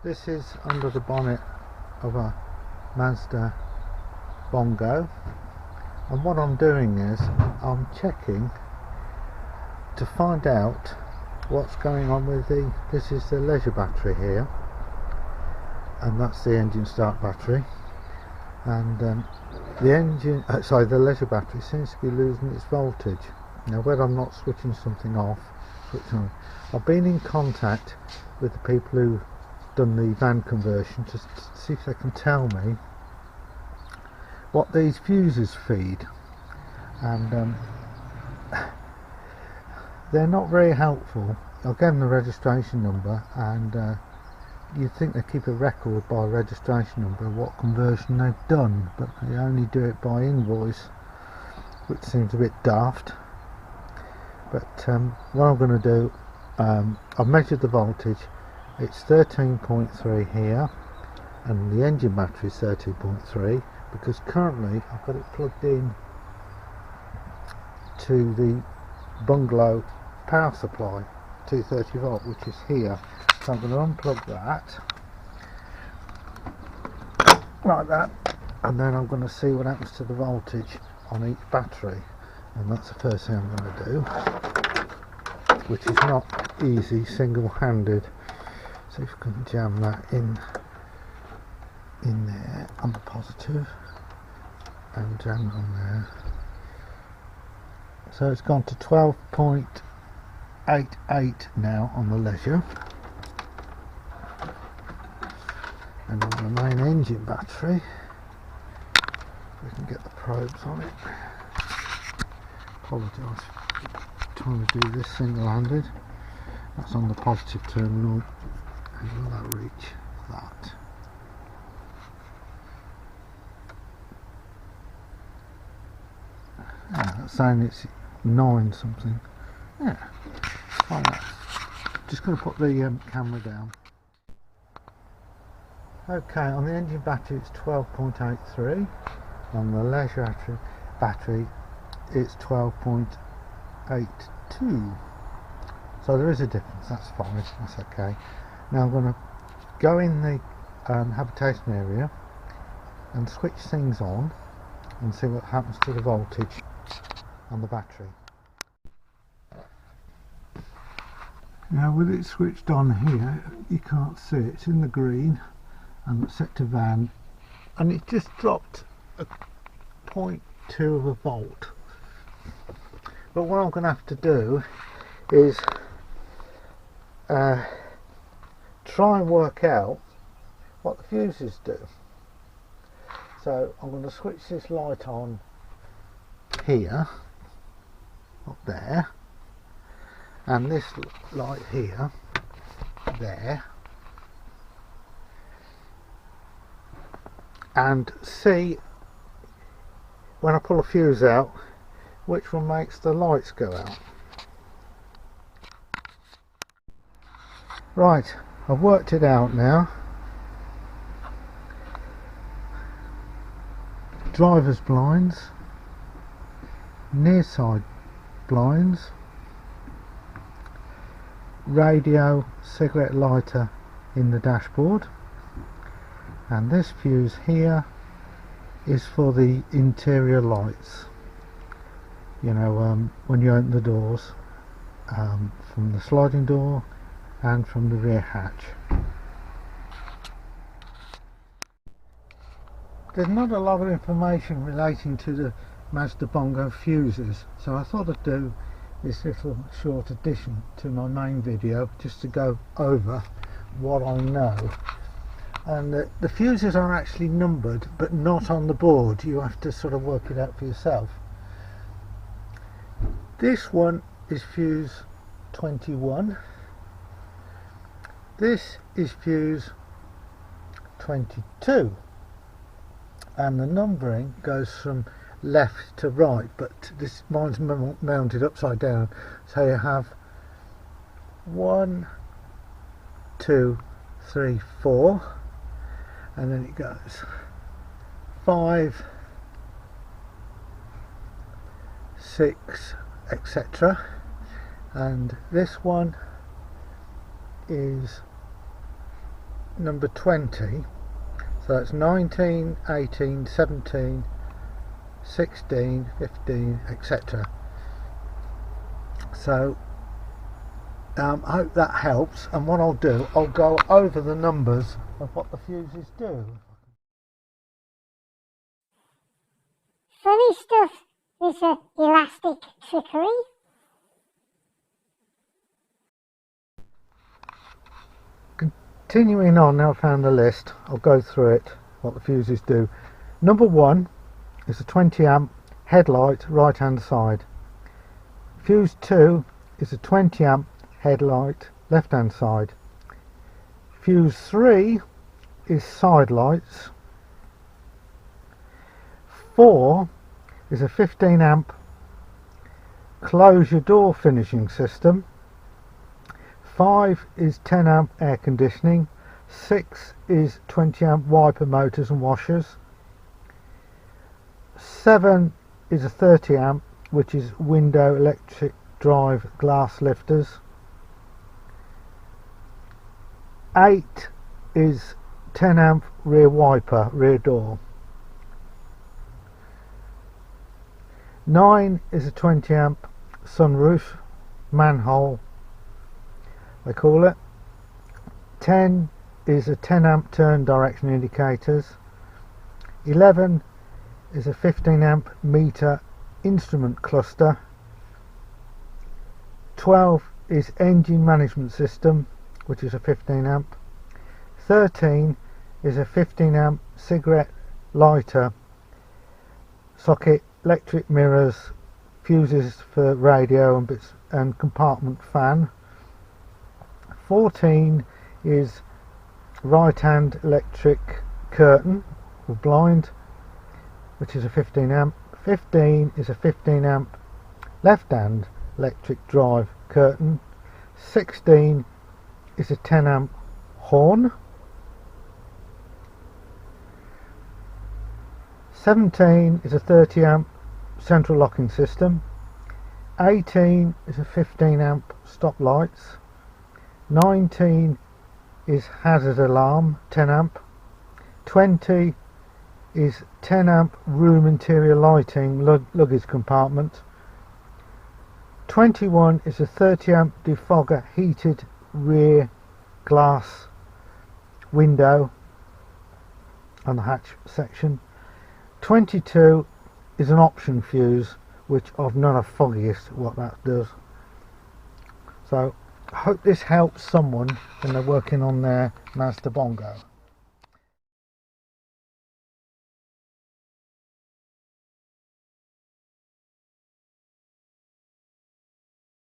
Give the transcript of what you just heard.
This is under the bonnet of a Mazda Bongo, and what I'm doing is I'm checking to find out what's going on with this is the leisure battery here, and that's the engine start battery, and the leisure battery seems to be losing its voltage. Now whether I'm not switching something off, I've been in contact with the people who done the van conversion to see if they can tell me what these fuses feed, and they're not very helpful. I'll give them the registration number, and you'd think they keep a record by registration number of what conversion they've done, but they only do it by invoice, which seems a bit daft. But what I'm going to do, I've measured the voltage. It's 13.3 here, and the engine battery is 13.3, because currently I've got it plugged in to the bungalow power supply, 230 volt, which is here. So I'm going to unplug that like that, and then I'm going to see what happens to the voltage on each battery, and that's the first thing I'm going to do, which is not easy single-handed. See if we can jam that in there on the positive and jam it on there. So it's gone to 12.88 now on the leisure, and on the main engine battery, we can get the probes on it. Apologise for trying to do this single-handed. That's on the positive terminal, and will that reach that? Yeah, that's saying it's 9 something. Yeah, like that. Just going to put the camera down. Okay, on the engine battery it's 12.83, on the leisure battery it's 12.82. So there is a difference, that's fine, that's okay. Now I'm going to go in the habitation area and switch things on and see what happens to the voltage on the battery. Now with it switched on here, you can't see it, it's in the green and it's set to van, and it just dropped a 0.2 of a volt. But what I'm going to have to do is try and work out what the fuses do. So I'm going to switch this light on here, up there, and this light here, there, and see when I pull a fuse out which one makes the lights go out. Right, I've worked it out now. Driver's blinds, near side blinds, radio, cigarette lighter in the dashboard, and this fuse here is for the interior lights, you know, when you open the doors, from the sliding door and from the rear hatch. There's not a lot of information relating to the Mazda Bongo fuses, so I thought I'd do this little short addition to my main video just to go over what I know. And the fuses are actually numbered but not on the board, you have to sort of work it out for yourself. This one is fuse 21, this is fuse 22, and the numbering goes from left to right, but this mine's mounted upside down, so you have 1, 2, 3, 4, and then it goes 5, 6, etc. And this one is number 20, so that's 19, 18, 17, 16, 15, etc. So I hope that helps, and what I'll do, I'll go over the numbers of what the fuses do. Funny stuff is elastic trickery. Continuing on, now I found the list, I'll go through it, what the fuses do. Number 1 is a 20 amp headlight right hand side. Fuse 2 is a 20 amp headlight left hand side. Fuse 3 is side lights. 4 is a 15 amp close your door finishing system. 5 is 10 amp air conditioning. 6 is 20 amp wiper motors and washers. 7 is a 30 amp, which is window electric drive glass lifters. 8 is 10 amp rear wiper rear door. 9 is a 20 amp sunroof manhole, they call it. 10 is a 10 amp turn direction indicators. 11 is a 15 amp meter instrument cluster. 12 is engine management system, which is a 15 amp. 13 is a 15 amp cigarette lighter socket, electric mirrors, fuses for radio and bits, and compartment fan. 14 is right hand electric curtain or blind, which is a 15 amp. 15 is a 15 amp left hand electric drive curtain. 16 is a 10 amp horn. 17 is a 30 amp central locking system. 18 is a 15 amp stop lights. 19 is hazard alarm 10 amp. 20 is 10 amp room interior lighting luggage compartment. 21 is a 30 amp defogger heated rear glass window on the hatch section. 22 is an option fuse, which I've none of foggiest what that does. So I hope this helps someone when they're working on their Mazda Bongo.